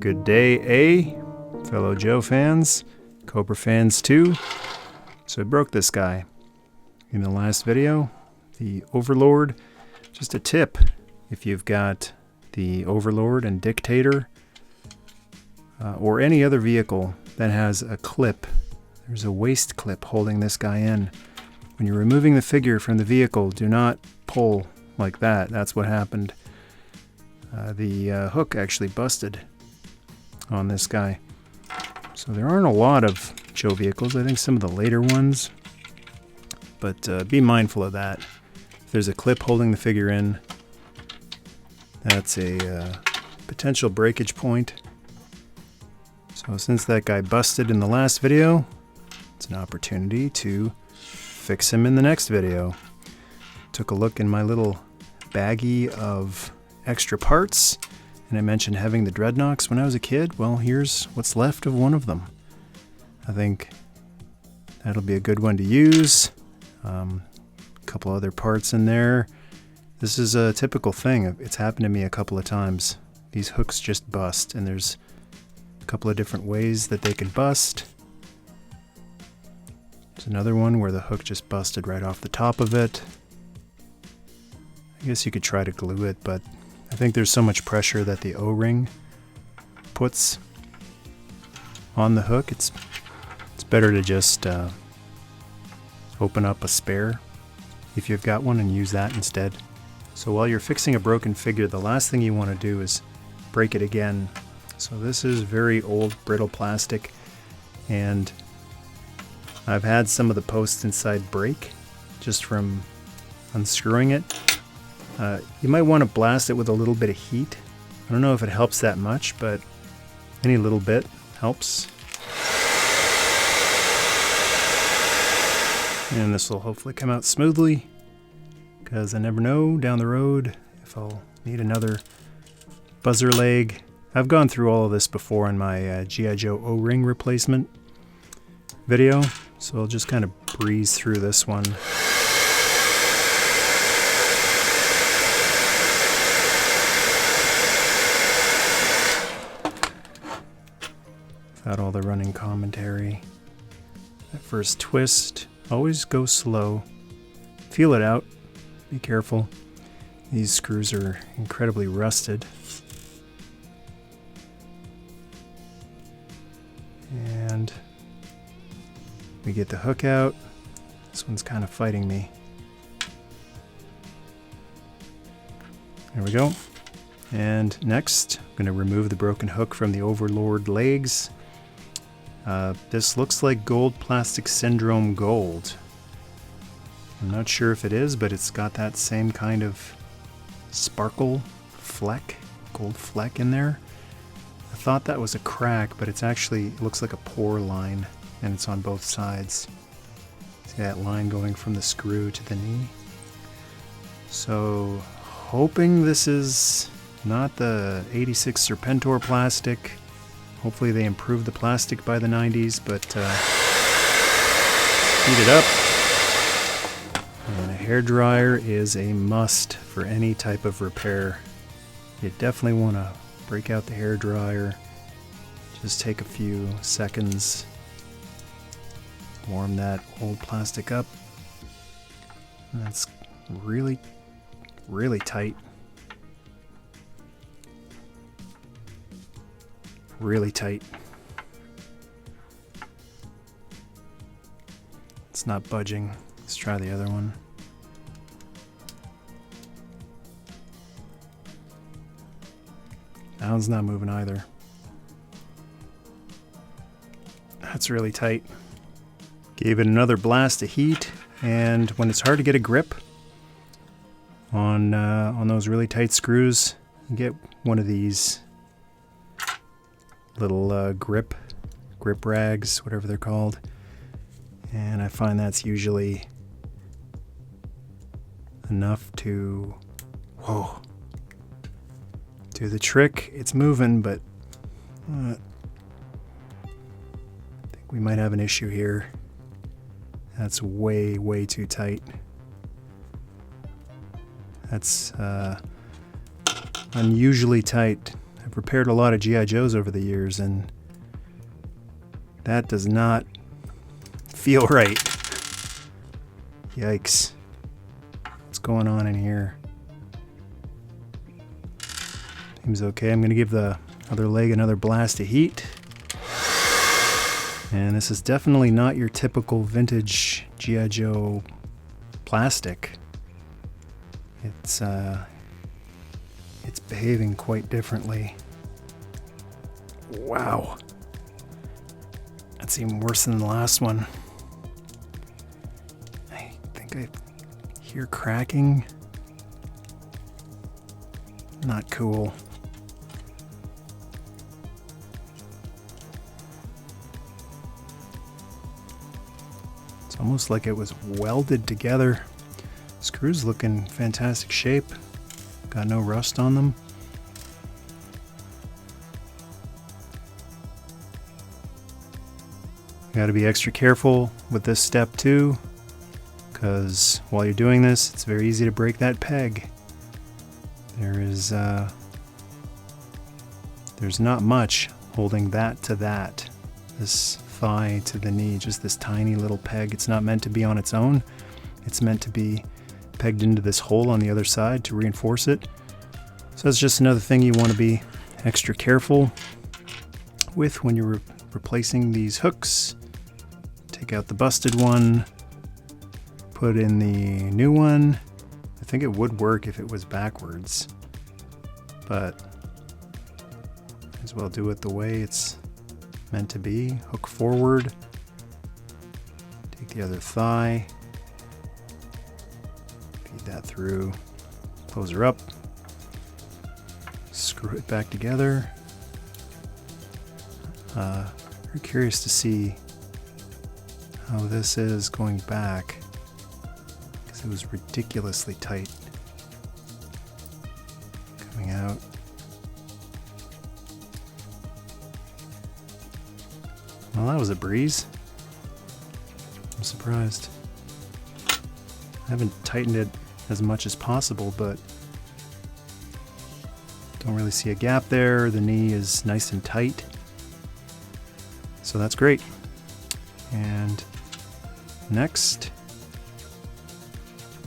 Good day, fellow Joe fans, Cobra fans too. So I broke this guy in the last video, the Overlord. Just a tip, if you've got the Overlord and Dictator or any other vehicle that has a clip, there's a waist clip holding this guy in. When you're removing the figure from the vehicle, do not pull like that. That's what happened. The hook actually busted on this guy. So there aren't a lot of Joe vehicles. I think some of the later ones. But be mindful of that. If there's a clip holding the figure in, that's a potential breakage point. So since that guy busted in the last video, it's an opportunity to fix him in the next video. Took a look in my little baggie of extra parts, and I mentioned having the dreadnoughts when I was a kid. Well, here's what's left of one of them. I think that'll be a good one to use. A couple other parts in there. This is a typical thing. It's happened to me a couple of times. These hooks just bust, and there's a couple of different ways that they could bust. There's another one where the hook just busted right off the top of it. I guess you could try to glue it, but I think there's so much pressure that the O-ring puts on the hook. It's better to just open up a spare if you've got one and use that instead. So while you're fixing a broken figure, the last thing you want to do is break it again. So this is very old brittle plastic, and I've had some of the posts inside break just from unscrewing it. You might want to blast it with a little bit of heat. I don't know if it helps that much, but any little bit helps. And this will hopefully come out smoothly, because I never know down the road if I'll need another buzzer leg. I've gone through all of this before in my G.I. Joe O-ring replacement video, so I'll just kind of breeze through this one. Without all the running commentary. That first twist, always go slow. Feel it out. Be careful. These screws are incredibly rusted. And we get the hook out. This one's kind of fighting me. There we go. And next, I'm going to remove the broken hook from the Overlord legs. This looks like Gold Plastic Syndrome Gold. I'm not sure if it is, but it's got that same kind of sparkle fleck, gold fleck in there. I thought that was a crack, but it looks like a pore line, and it's on both sides. See that line going from the screw to the knee? So, hoping this is not the 86 Serpentor plastic. Hopefully they improved the plastic by the 90s, but speed it up. And a hairdryer is a must for any type of repair. You definitely want to break out the hairdryer. Just take a few seconds. Warm that old plastic up. And that's really, really tight. Really tight. It's not budging. Let's try the other one. That one's not moving either. That's really tight. Gave it another blast of heat, and when it's hard to get a grip on those really tight screws, you get one of these little grip rags, whatever they're called, and I find that's usually enough to do the trick. It's moving, but I think we might have an issue here. That's way too tight. That's unusually tight. I've repaired a lot of G.I. Joes over the years, and that does not feel right. Yikes. What's going on in here? Seems okay. I'm going to give the other leg another blast of heat. And this is definitely not your typical vintage G.I. Joe plastic. It's behaving quite differently. Wow. That's even worse than the last one. I think I hear cracking. Not cool. It's almost like it was welded together. Screws look in fantastic shape. Got no rust on them. You got to be extra careful with this step too, because while you're doing this, it's very easy to break that peg. There's not much holding that to that. This thigh to the knee, just this tiny little peg. It's not meant to be on its own. It's meant to be pegged into this hole on the other side to reinforce it. So that's just another thing you want to be extra careful with when you're replacing these hooks. Take out the busted one, put in the new one. I think it would work if it was backwards, but might as well do it the way it's meant to be. Hook forward, take the other thigh, feed that through, close her up, screw it back together. Very curious to see how this is going back, because it was ridiculously tight coming out. Well, that was a breeze. I'm surprised. I haven't tightened it as much as possible, but don't really see a gap there. The knee is nice and tight, so that's great. And next,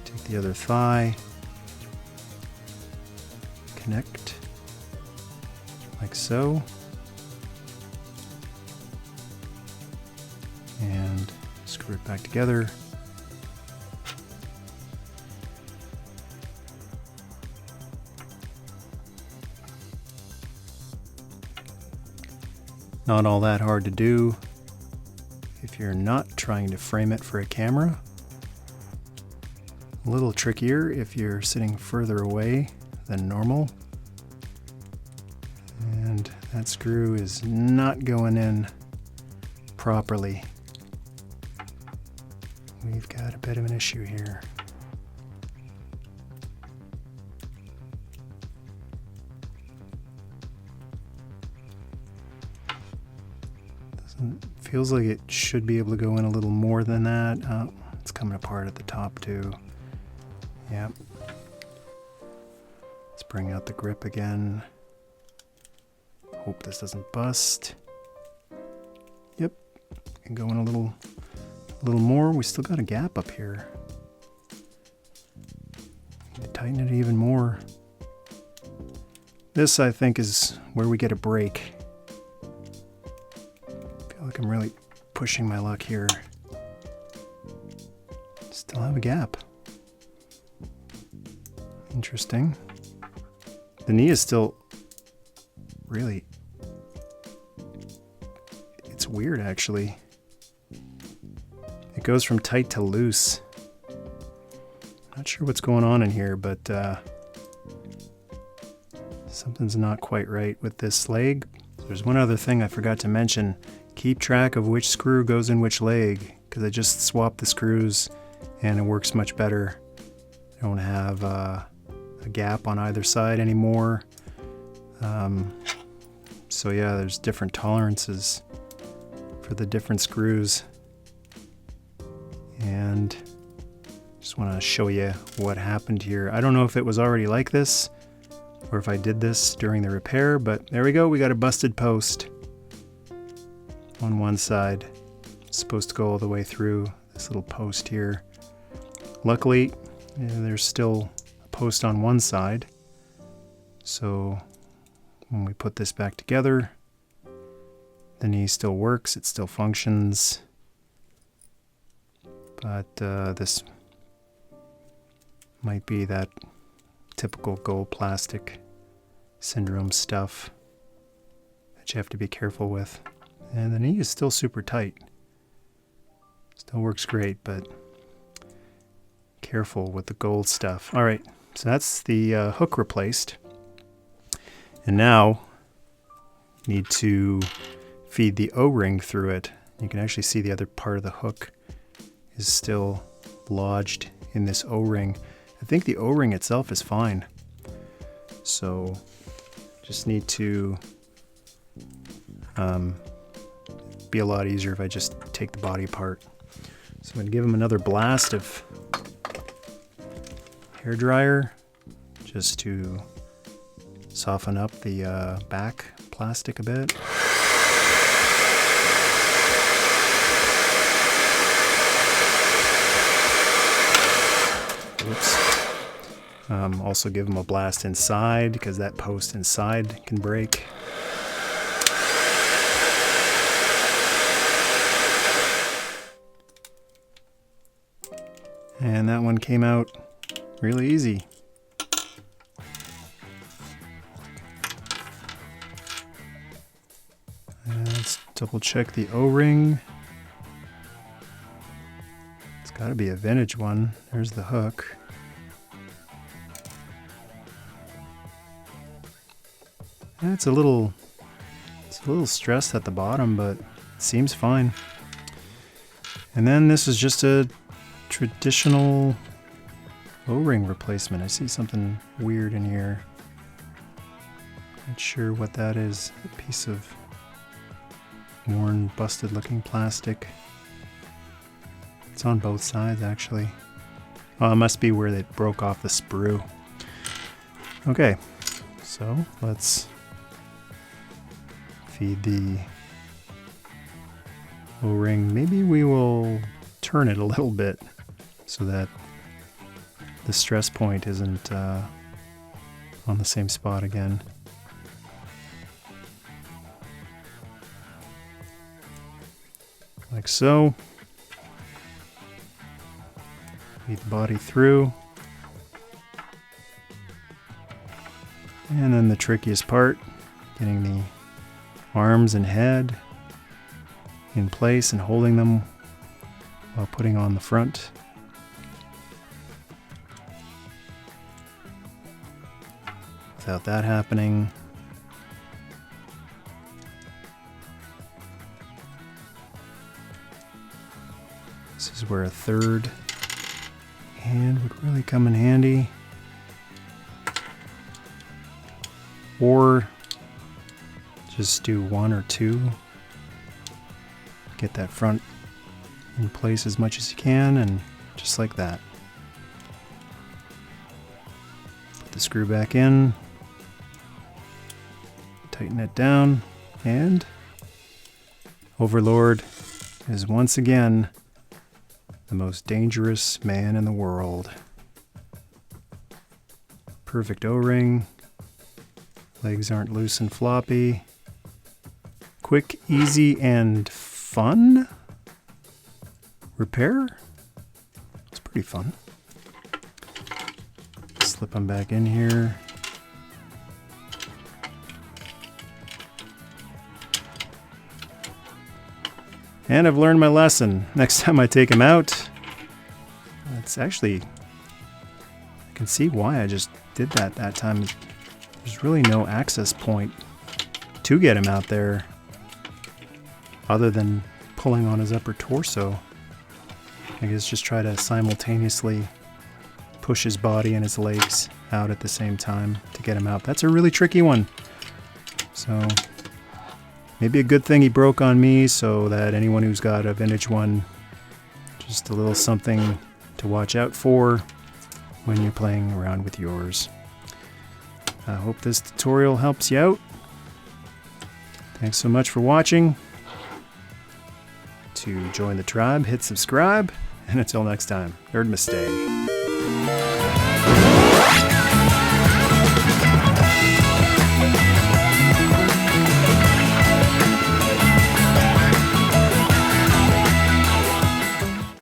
take the other thigh, connect like so, and screw it back together. Not all that hard to do if you're not trying to frame it for a camera. A little trickier if you're sitting further away than normal. And that screw is not going in properly. We've got a bit of an issue here. Feels like it should be able to go in a little more than that. Oh, it's coming apart at the top too. Yep. Let's bring out the grip again. Hope this doesn't bust. Yep. Can go in a little more. We still got a gap up here. Need to tighten it even more. This, I think, is where we get a break. I'm really pushing my luck here. Still have a gap. Interesting. The knee is still really... It's weird, actually. It goes from tight to loose. Not sure what's going on in here, but something's not quite right with this leg. There's one other thing I forgot to mention. Keep track of which screw goes in which leg, because I just swapped the screws and it works much better. I don't have a gap on either side anymore. So yeah, there's different tolerances for the different screws. And just want to show you what happened here. I don't know if it was already like this or if I did this during the repair, but there we go. We got a busted post on one side. It's supposed to go all the way through this little post here. Luckily, there's still a post on one side. So when we put this back together, the knee still works, it still functions. But this might be that typical gold plastic syndrome stuff that you have to be careful with. And the knee is still super tight. Still works great, but careful with the gold stuff. All right, so that's the hook replaced. And now need to feed the O-ring through it. You can actually see the other part of the hook is still lodged in this O-ring. I think the O-ring itself is fine. So just need to be a lot easier if I just take the body apart. So I'm going to give him another blast of hair dryer just to soften up the back plastic a bit. Oops. Also give them a blast inside because that post inside can break. And that one came out really easy. And let's double check the O-ring. It's got to be a vintage one. There's the hook. And it's a little stressed at the bottom, but it seems fine. And then this is just a traditional O-ring replacement. I see something weird in here. Not sure what that is. A piece of worn, busted looking plastic. It's on both sides actually. Oh, it must be where they broke off the sprue. Okay, so let's feed the O-ring. Maybe we will turn it a little bit so that the stress point isn't on the same spot again. Like so. Feed the body through. And then the trickiest part, getting the arms and head in place and holding them while putting on the front. Without that happening, this is where a third hand would really come in handy. Or just do one or two. Get that front in place as much as you can, and just like that. Put the screw back in. Tighten it down, and Overlord is once again the most dangerous man in the world. Perfect O-ring. Legs aren't loose and floppy. Quick, easy, and fun repair. It's pretty fun. Slip them back in here. And I've learned my lesson. Next time I take him out, it's actually, I can see why I just did that time. There's really no access point to get him out there other than pulling on his upper torso. I guess just try to simultaneously push his body and his legs out at the same time to get him out. That's a really tricky one. So maybe a good thing he broke on me, so that anyone who's got a vintage one, just a little something to watch out for when you're playing around with yours. I hope this tutorial helps you out. Thanks so much for watching. To join the tribe, hit subscribe, and until next time, Nerd Mistake.